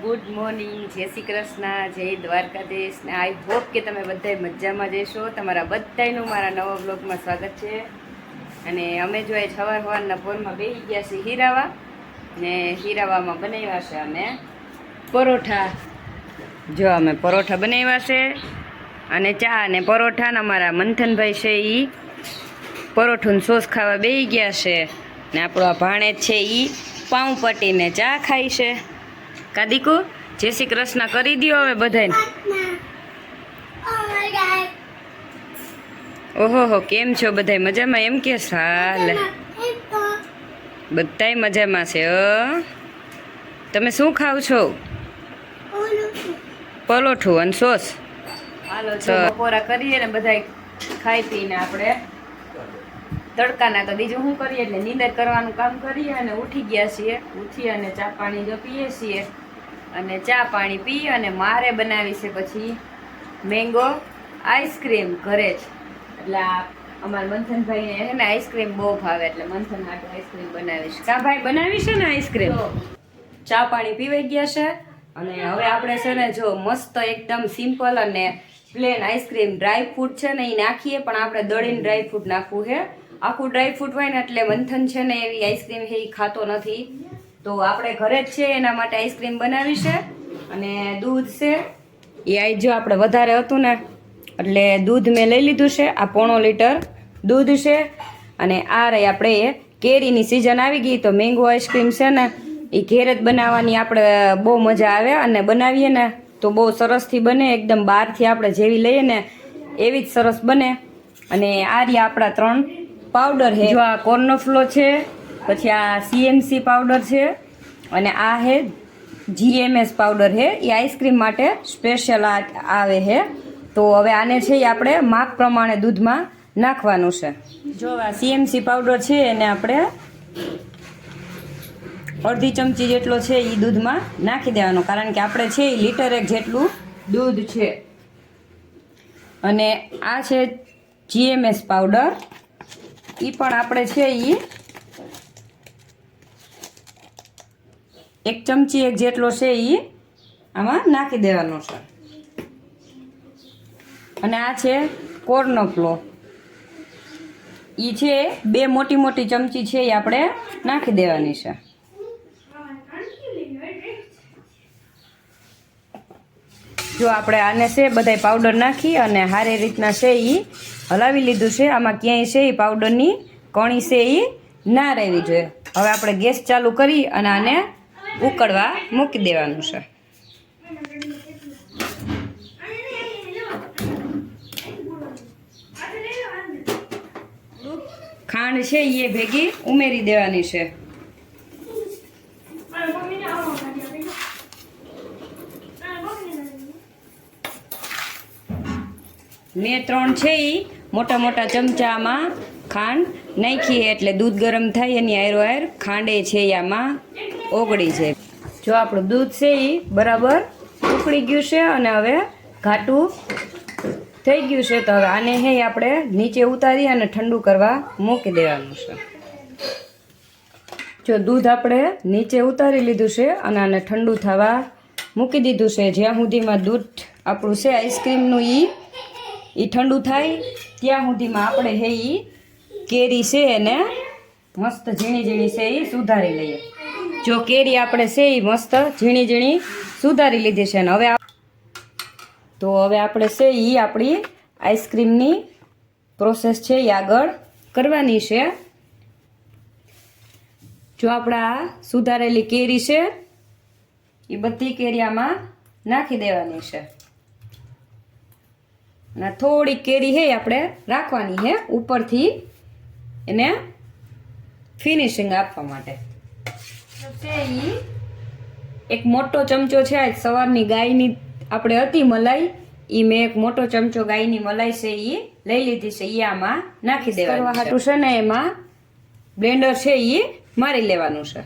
Good morning, જય શ્રી કૃષ્ણ, જય દ્વારકાધીશ ને આઈ હોપ કે તમે બધા મજામાં જશો. તમારા બધાનું મારા નવા બ્લોગમાં સ્વાગત છે. અને અમે જો સવારના પોરમાં બેસી ગયા છીએ હીરાવા, ને હીરાવામાં બનાવ્યા છે અમે પરોઠા. જો અમે પરોઠા બનાવ્યા છે અને ચા અને પરોઠા ને અમારા મંથનભાઈ છે એ પરોઠું સોસ ખાવા બેસી ગયા છે. ને આપણો આ ભાણેજ છે એ પાઉં પટીને ચા ખાય છે. કાદીકુ જય શ્રી કૃષ્ણ કરી દો હવે બધાને. ઓહો કેમ છો બધાય મજામાં? એમ કે હાલ બધાય મજામાં છે. તમે શું ખાવ છો? પરોઠું અને સોસ. હાલો તો બપોરા કરીએ ને બધાય ખાઈ પીને આપણે તડકાના તો બીજું શું કરીએ એટલે નીંદર કરવાનું કામ કરીએ. અને ઉઠી ગયા છીએ, ઉઠી અને ચા પાણી જો પીએ છીએ. અને ચા પાણી પી અને મારે બનાવી છે પછી મેંગો આઈસ્ક્રીમ ઘરે જ. એટલે અમારા મંથનભાઈને છે ને આઈસ્ક્રીમ બહુ ભાવે એટલે મંથન માટે આઈસ્ક્રીમ બનાવીશ. કા ભાઈ બનાવી છે ને આઈસ્ક્રીમ? ચા પાણી પીવાઈ ગયા છે અને હવે આપણે છે ને જો મસ્ત એકદમ સિમ્પલ અને પ્લેન આઈસ્ક્રીમ ડ્રાયફ્રૂટ છે ને એ નાખીએ, પણ આપણે દળીને ડ્રાયફ્રૂટ નાખવું છે. આખું ડ્રાયફ્રૂટ હોય ને એટલે મંથન છે ને એવી આઈસ્ક્રીમ છે એ ખાતો નથી, તો આપણે ઘરે જ છે એના માટે આઈસ્ક્રીમ બનાવી છે. અને દૂધ છે એ આઈ જો આપણે વધારે હતું ને એટલે દૂધ મેં લઈ લીધું છે. આ 1.5 લીટર દૂધ છે. અને આ રહી આપણે કેરીની સિઝન આવી ગઈ તો મેંગો આઈસ્ક્રીમ છે ને એ ઘેર જ બનાવવાની આપણે બહુ મજા આવે. અને બનાવીએ ને તો બહુ સરસથી બને, એકદમ બહારથી આપણે જેવી લઈએ ને એવી જ સરસ બને. અને આ રહ્યા આપણા 3 પાવડર છે. જો આ કોર્નફ્લો છે, પછી આ CMC પાવડર છે અને આ છે GMS પાવડર છે. એ આઈસ્ક્રીમ માટે સ્પેશિયલ આવે છે. તો હવે આને છે એ આપણે માપ પ્રમાણે દૂધમાં નાખવાનું છે. જો આ CMC પાવડર છે એને આપણે અડધી ચમચી જેટલો છે એ દૂધમાં નાખી દેવાનો, કારણ કે આપણે છે એ લીટર 1 જેટલું દૂધ છે. અને આ છે GMS પાવડર, એ પણ આપણે છે એ 1 ચમચી 1 જેટલો છે એ આમાં નાખી દેવાનો છે. અને આ છે કોર્નફ્લો, એ છે 2 મોટી મોટી ચમચી છે એ આપણે નાખી દેવાની છે. જો આપણે આને છે બધાય પાવડર નાખી અને સારી રીતના છે એ હલાવી લીધું છે. આમાં ક્યાંય છે એ પાવડરની કણી છે એ ના રહેવી જોઈએ. હવે આપણે ગેસ ચાલુ કરી અને આને ઉકળવા મૂકી દેવાનું છે. ખાંડ છે એ ભેગી ઉમેરી દેવાની છે. મેં 3 છે એ મોટા મોટા ચમચામાં ખાંડ નાખી, એટલે દૂધ ગરમ થાય એની હારો ખાંડે છે એ આમાં ઓગળી જાય. જો આપણું દૂધ છે એ બરાબર ઉકળી ગયું છે અને હવે ઘાટું થઈ ગયું છે. તો હવે આને હે આપણે નીચે ઉતારી અને ઠંડુ કરવા મૂકી દેવાનું છે. જો દૂધ આપણે નીચે ઉતારી લીધું છે અને આને ઠંડુ થવા મૂકી દીધું છે. જ્યાં સુધીમાં દૂધ આપણું છે આઈસ્ક્રીમનું એ ઠંડુ થાય ત્યાં સુધીમાં આપણે હે એ કેરી છે એને મસ્ત ઝીણી ઝીણી છે એ સુધારી લઈએ. જો કેરી આપણે છે એ મસ્ત ઝીણી ઝીણી સુધારી લીધી છે. ને હવે આપણે છે એ આપણી આઈસ્ક્રીમની પ્રોસેસ છે એ આગળ કરવાની છે. જો આપણા સુધારેલી કેરી છે એ બધી કેરી આમાં નાખી દેવાની છે. અને થોડી કેરી છે આપણે રાખવાની છે ઉપરથી એને ફિનિશિંગ આપવા માટે. છે એ એક મોટો ચમચો છે સવારની ગાયની આપણે હતી મલાઈ, એ મેં એક મોટો ચમચો ગાયની મલાઈ છે એ લઈ લીધી છે. એ આમાં નાખી દેવાનું હાટું છે ને એમાં બ્લેન્ડર છે એ મારી લેવાનું છે.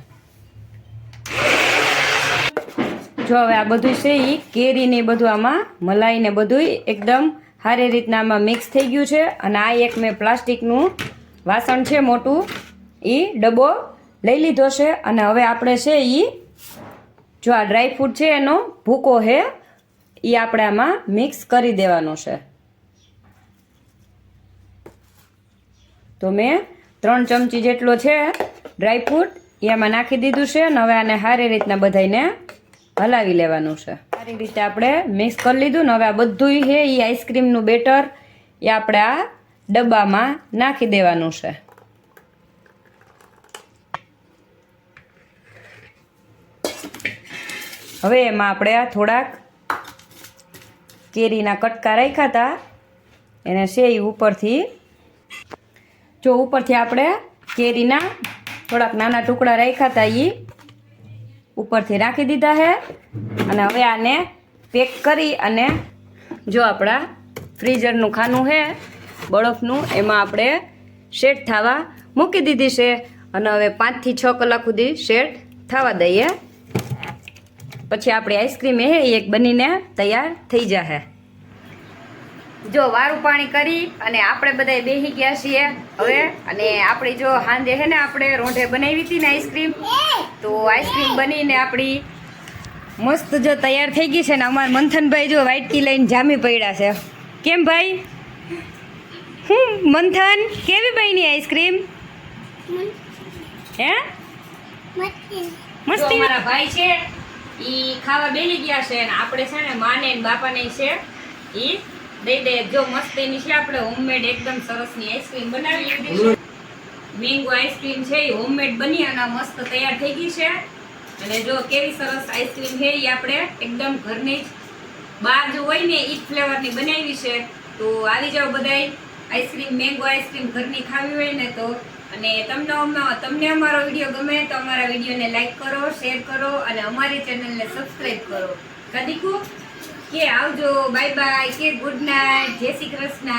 જો હવે આ બધું છે એ કેરી ને બધું આમાં મલાઈ ને બધું એકદમ સારી રીતના આમાં મિક્સ થઈ ગયું છે. અને આ એક મેં પ્લાસ્ટિકનું વાસણ છે મોટું, એ ડબ્બો લઈ લીધો છે. અને હવે આપણે છે એ જો આ ડ્રાયફ્રૂટ છે એનો ભૂકો છે એ આપણે આમાં મિક્સ કરી દેવાનો છે. તો મેં 3 ચમચી જેટલો છે ડ્રાયફ્રૂટ એમાં નાખી દીધું છે અને હવે આને સારી રીતના બધાને હલાવી લેવાનું છે. સારી રીતે આપણે મિક્સ કરી લીધું ને હવે આ બધું છે એ આઈસ્ક્રીમનું બેટર એ આપણે આ ડબ્બામાં નાખી દેવાનું છે. હવે એમાં આપણે આ થોડાક કેરીના કટકા રાખ્યા હતા એને છે એ ઉપરથી આપણે કેરીના થોડાક નાના ટુકડા રાખ્યા હતા એ ઉપરથી રાખી દીધા છે. અને હવે આને પેક કરી અને જો આપણા ફ્રીઝરનું ખાનું છે બરફનું એમાં આપણે સેટ થવા મૂકી દીધી છે. અને હવે 5 થી 6 કલાક સુધી સેટ થવા દઈએ પછી આપણી આઈસ્ક્રીમ એ એક બનીને તૈયાર થઈ જશે. જો વારું પાણી કરી અને આપણે બધા બેસી ગયા છીએ હવે. અને આપણી જો સાંજે છે ને આપણે રોંઢે બનાવી હતી ને આઈસ્ક્રીમ, તો આઈસ્ક્રીમ બનીને આપણી મસ્ત જો તૈયાર થઈ ગઈ છે. ને અમારા મંથનભાઈ જો વાટકી લઈને જામી પડ્યા છે. કેમ ભાઈ? મંથન કેવી બની આઈસ્ક્રીમ? હે મસ્તી. મારા ભાઈ છે ઈ ખાવા બેસી ગયા છે અને આપણે છે ને માને ને બાપાને છે ઈ દઈ દે. જો મસ્ત એની છે આપણે હોમમેડ એકદમ સરસની આઈસ્ક્રીમ બનાવી લીધી છે. મેંગો આઈસ્ક્રીમ છે એ હોમમેડ બની અને મસ્ત તૈયાર થઈ ગઈ છે. અને જો કેવી સરસ આઈસ્ક્રીમ છે એ આપણે એકદમ ઘરની જ બહાર જો હોય ને ઈ ફ્લેવરની બનાવી છે. તો આવી જાવ બધાય આઈસ્ક્રીમ મેંગો આઈસ્ક્રીમ ઘરની ખાવી હોય ને તો. અને તમને અમારો વિડીયો ગમે તો અમારા વિડીયોને લાઈક કરો, શેર કરો અને અમારી ચેનલને સબસ્ક્રાઈબ કરો. કદીકુ કે આવજો, બાય બાય, કે ગુડ નાઇટ, જય શ્રી કૃષ્ણ.